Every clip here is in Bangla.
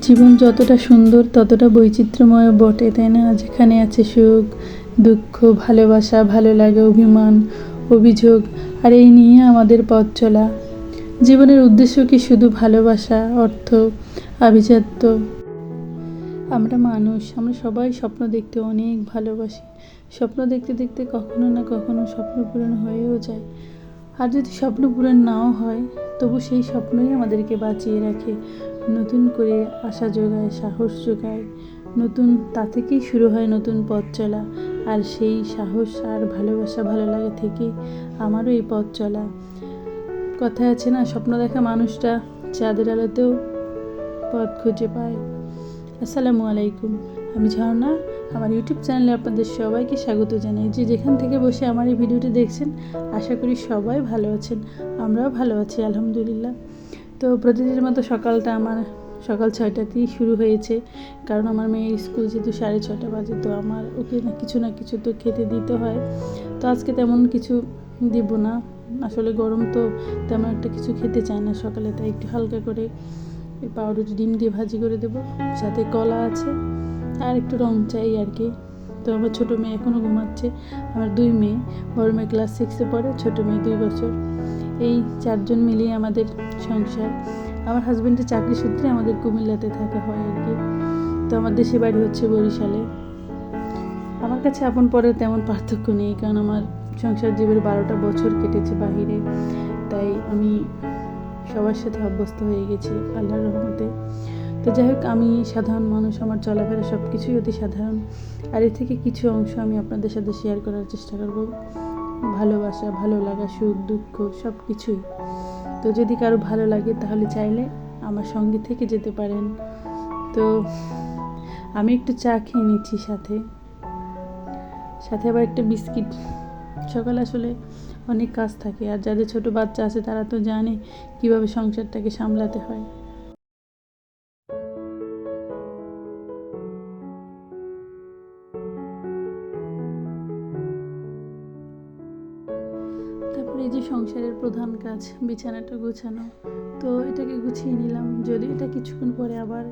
জীবন যতটা সুন্দর ততটা বৈচিত্র্যময় বটে, তাই না? যেখানে আছে সুখ, দুঃখ, ভালোবাসা, ভালো লাগে, অভিমান, অভিযোগ, আর এই নিয়ে আমাদের পথ চলা। জীবনের উদ্দেশ্য কি শুধু ভালোবাসা, অর্থ, আভিজাত্য? আমরা মানুষ, আমরা সবাই স্বপ্ন দেখতে অনেক ভালোবাসি। স্বপ্ন দেখতে দেখতে কখনো না কখনো স্বপ্ন পূরণ হয়েও যায়। আর যদি স্বপ্ন পূরণ নাও হয়, তবু সেই স্বপ্নই আমাদেরকে বাঁচিয়ে রাখে, নতুন করে আশা যোগায়, সাহস যোগায়। তা থেকেই শুরু হয় নতুন পথ চলা। আর সেই সাহস আর ভালোবাসা, ভালো লাগা থেকেই আমারও এই পথ চলা। কথায় আছে না, স্বপ্ন দেখা মানুষটা চাঁদের আলোতেও পথ খুঁজে পায়। আসসালামু আলাইকুম, আমি ঝর্ণা। আমার ইউটিউব চ্যানেলে আপনাদের সবাইকে স্বাগত জানাই। যে যেখান থেকে বসে আমার এই ভিডিওটি দেখছেন, আশা করি সবাই ভালো আছেন। আমরাও ভালো আছি, আলহামদুলিল্লাহ। তো প্রতিদিনের মতো সকালটা আমার সকাল 6টাতেই শুরু হয়েছে, কারণ আমার মেয়ের স্কুল যেহেতু 6:30 বাজে, তো আমার ওকে না কিছু তো খেতে দিতে হয়। তো আজকে তেমন কিছু দিব না, আসলে গরম তো তেমন একটা কিছু খেতে চায় না সকালে, তাই একটু হালকা করে পাউরুটি ডিম দিয়ে ভাজি করে দেবো, সাথে কলা আছে আর একটু রং চাই আর কি। তো আমার ছোটো মেয়ে এখনও ঘুমাচ্ছে। আমার 2 মেয়ে, বড় মেয়ে ক্লাস 6-এ পড়ে, ছোটো মেয়ে 2 বছর। এই 4 জন মিলিয়ে আমাদের সংসার। আমার হাজব্যান্ডের চাকরি সূত্রে আমাদের কুমিল্লাতে থাকা হয় আর কি। তো আমার দেশের বাড়ি হচ্ছে বরিশালে। আমার কাছে আপন পরে তেমন পার্থক্য নেই, কারণ আমার সংসার জীবনের 12টা বছর কেটেছে বাহিরে, তাই আমি সবার সাথে অভ্যস্ত হয়ে গেছি আল্লাহর রহমতে। তো যাই হোক, আমি সাধারণ মানুষ, আমার চলাফেরা সব কিছুই অতি সাধারণ। আর এর থেকে কিছু অংশ আমি আপনাদের সাথে শেয়ার করার চেষ্টা করব। ভালোবাসা, ভালো লাগা, সুখ, দুঃখ, সব কিছুই। তো যদি কারো ভালো লাগে তাহলে চাইলে আমার সঙ্গে থেকে যেতে পারেন। তো আমি একটু চা খেয়ে নিচ্ছি, সাথে আবার একটা বিস্কিট। সকালে আসলে অনেক কাজ থাকে, আর যাদের ছোট বাচ্চা আছে তারা তো জানে কিভাবে সংসারটাকে সামলাতে হয়। তারপরে এই যে সংসারের প্রধান কাজ, বিছানাটা গোছানো। তো এটাকে গুছিয়ে নিলাম, যদি এটা কিছুক্ষণ পরে আবার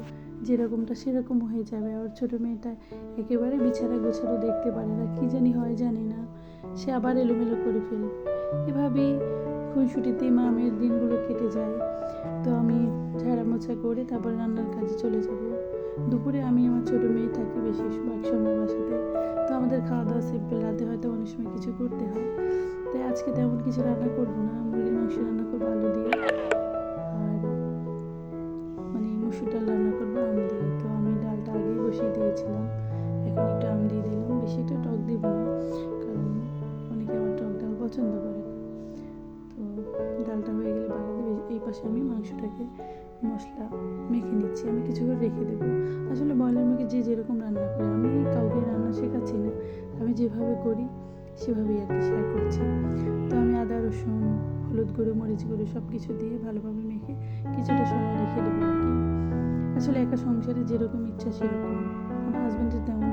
যেরকমটা সেরকম হয়ে যাবে। আর ছোটো মেয়েটা একেবারে বিছানা গোছানো দেখতে পারে না, কী জানি হয় জানি না, সে আবার এলোমেলো করে ফেলবে। এভাবেই খুনসুটিতে মা মেয়ের দিনগুলো কেটে যায়। তো আমি ঝাড়া মোছা করে তারপরে রান্নার কাজে চলে যাব। দুপুরে আমি আমার ছোটো মেয়ে থাকি বেশিরভাগ সময় বাসাতে, তো আমাদের খাওয়া দাওয়া সিম্পল, রাতে হয়তো অনেক সময় কিছু করতে হয়। তাই আজকে তেমন কিছু রান্না করবো না, মুরগির মাংস রান্না করবো আলু দিয়ে, আর মানে মুসুর ডাল রান্না করবো আম দিয়ে। তো আমি ডালটা আগেই বসিয়ে দিয়েছিলাম, এখন একটু আম দিয়ে দিলাম, বেশি একটা টক দিব না, কারণ অনেকে আবার টক ডাল পছন্দ করে। তো ডালটা হয়ে গেলে বাড়ি দেবে। এই পাশে আমি মাংসটাকে মশলা মেখে নিচ্ছি, আমি কিছু করে রেখে দেবো। আসলে ব্রয়লার মুরগি যে যেরকম রান্না করে, আমি কাউকে রান্না শেখাচ্ছি না, আমি যেভাবে করি সেভাবেই আর কি শেয়ার করছি। তো আমি আদা, রসুন, হলুদ গুঁড়ো, মরিচ গুঁড়ো সব কিছু দিয়ে ভালোভাবে মেখে কিছুটা সময় রেখে দেবো আর কি। আসলে একা সংসারে যেরকম ইচ্ছা সেরকম, আমার হাজব্যান্ডের তেমন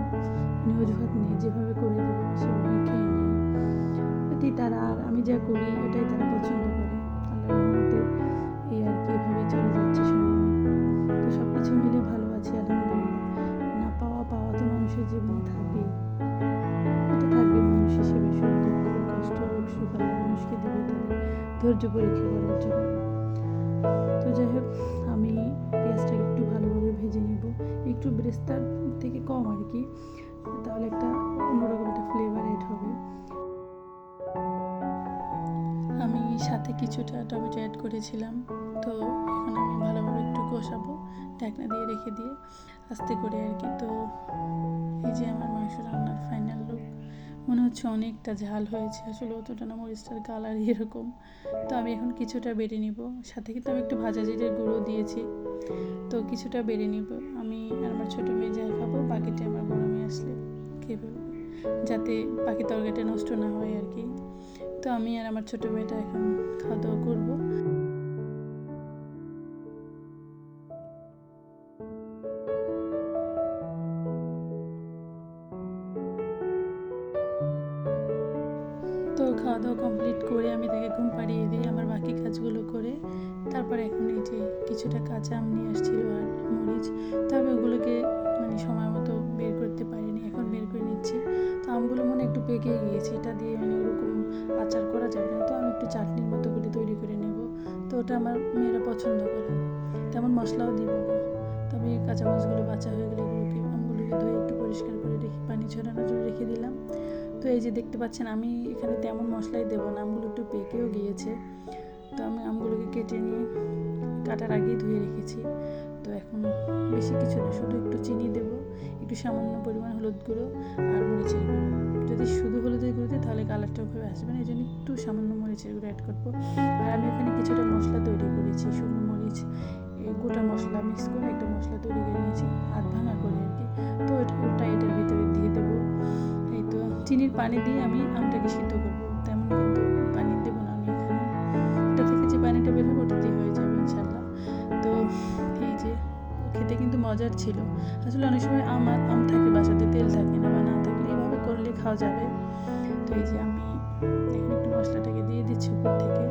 অজুহাত নেই, যেভাবে করে দেবো সেভাবে খেয়ে নেয়। এতেই তারা, আর আমি যা করি এটাই তারা পছন্দ করে। আল্লাহর রহমতে এই আর কি, এভাবেই চলে যাচ্ছে সময়। তো সব কিছু মিলে ভালো আছি, আলহামদুলিল্লাহ। না পাওয়া তো মানুষের জীবনে থাকবেই, এটা থাকবে মানুষ হিসেবে। সুখ, দুঃখ, কষ্ট, রোগ, সুখ আল্লাহ মানুষকে দেবে তাদের ধৈর্য পরীক্ষা করার জন্য। তো যাই হোক, আমি পেঁয়াজটাকে একটু ভালোভাবে ভেজে নিব, একটু বেরেস্তার থেকে কম আর কি, তাহলে একটা অন্যরকম একটা ফ্লেভার এড হবে। আমি সাথে কিছুটা টমেটো অ্যাড করেছিলাম। তো এখন আমি ভালোভাবে একটু কষাবো, ঢাকনা দিয়ে রেখে দিয়ে আস্তে করে আর কি। তো এই যে আমার মাংস রান্নার ফাইনাল লুক, মনে হচ্ছে অনেকটা ঝাল হয়েছে, আসলে অতটা না, মরিচটার কালার এরকম। তো আমি এখন কিছুটা বেড়ে নিব, সাথে কিন্তু আমি একটু ভাজা জিরের গুঁড়ো দিয়েছি। তো কিছুটা বেড়ে নিব, আমি আর আমার ছোটো মেয়ে যা খাবো, বাকিটা আমার বড় মেয়ে আসলে খেয়ে ফেলবে, যাতে বাকি তরকারিটা নষ্ট না হয় আর কি। তো আমি আর আমার ছোটো মেয়েটা এখন খাওয়া দাওয়া করবো। তো খাওয়া দাওয়া খাওয়া কমপ্লিট করে আমি তাকে ঘুম পাড়িয়ে দিই, আমার বাকি কাজগুলো করে তারপরে এখন এই যে কিছুটা কাঁচা আম নিয়ে আসছিল আর মরিচ, তবে ওগুলোকে মানে সময় মতো বের করতে পারিনি, এখন বের করে নিচ্ছি। তো আমগুলো মনে একটু পেকে গিয়েছে, এটা দিয়ে মানে ওরকম আচার করা যাবে না, তো আমি একটু চাটনির মতো করে তৈরি করে নেব। তো ওটা আমার মেয়েরা পছন্দ করে, তেমন মশলাও দিব না। তবে কাঁচামরিচগুলো বাছা হয়ে গেলে এগুলোকে আমগুলোকে ধুয়ে একটু পরিষ্কার করে রেখে পানি ঝরানোর জন্য রেখে দিলাম। তো এই যে দেখতে পাচ্ছেন আমি এখানে তেমন মশলাই দেবো না, আমগুলো একটু পেকেও গিয়েছে। তো আমি আমগুলোকে কেটে নিয়ে কাটার আগেই ধুয়ে রেখেছি। তো এখন বেশি কিছু না, শুধু একটু চিনি দেবো, একটু সামান্য পরিমাণ হলুদ গুঁড়ো আর মরিচের গুঁড়ো। যদি শুধু হলুদের গুঁড়ো দিই তাহলে কালারটা ওভাবে আসবে না, এই জন্য একটু সামান্য মরিচের গুঁড়ো অ্যাড করবো। আর আমি ওখানে কিছুটা মশলা তৈরি করেছি, শুকনো মরিচ গোটা মশলা মিক্স করে একটা মশলা তৈরি করে নিয়েছি, আধ ভাঙা করে আর কি। তো ওটা এটার ভিতরে দিয়ে দেবো। এই তো চিনির পানি দিয়ে আমি আমটাকে সিদ্ধ করবো, তেমন কিন্তু পানি দেবো না আমি এখানে, এটা থেকে যে পানিটা বের হবে ওটা দিয়ে হয়ে যাবে ইনশাল্লাহ। তো এই যে খেতে কিন্তু মজার ছিল। আসলে অনেক সময় আম থাকে বাসাতে, তেল থাকে না, বা না থাকলে এভাবে করলে খাওয়া যাবে। তো এই যে আমি এখন একটু মশলাটাকে দিয়ে দিচ্ছি উপর থেকে।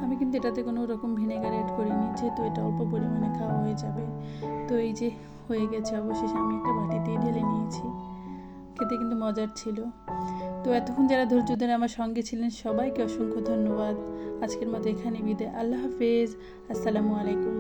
আমি কিন্তু এটাতে কোনো রকম ভিনেগার অ্যাড করিনি, যেহেতু এটা অল্প পরিমাণে খাওয়া হয়ে যাবে। তো এই যে হয়ে গেছে, অবশেষে আমি একটা বাটিতে ঢেলে নিয়েছি। খেতে কিন্তু মজার ছিল। তো এতক্ষণ যারা ধৈর্য ধরে আমার সঙ্গে ছিলেন সবাইকে অসংখ্য ধন্যবাদ। আজকের মতো এখানে বিদায়, আল্লাহ হাফেজ, আসসালামু আলাইকুম।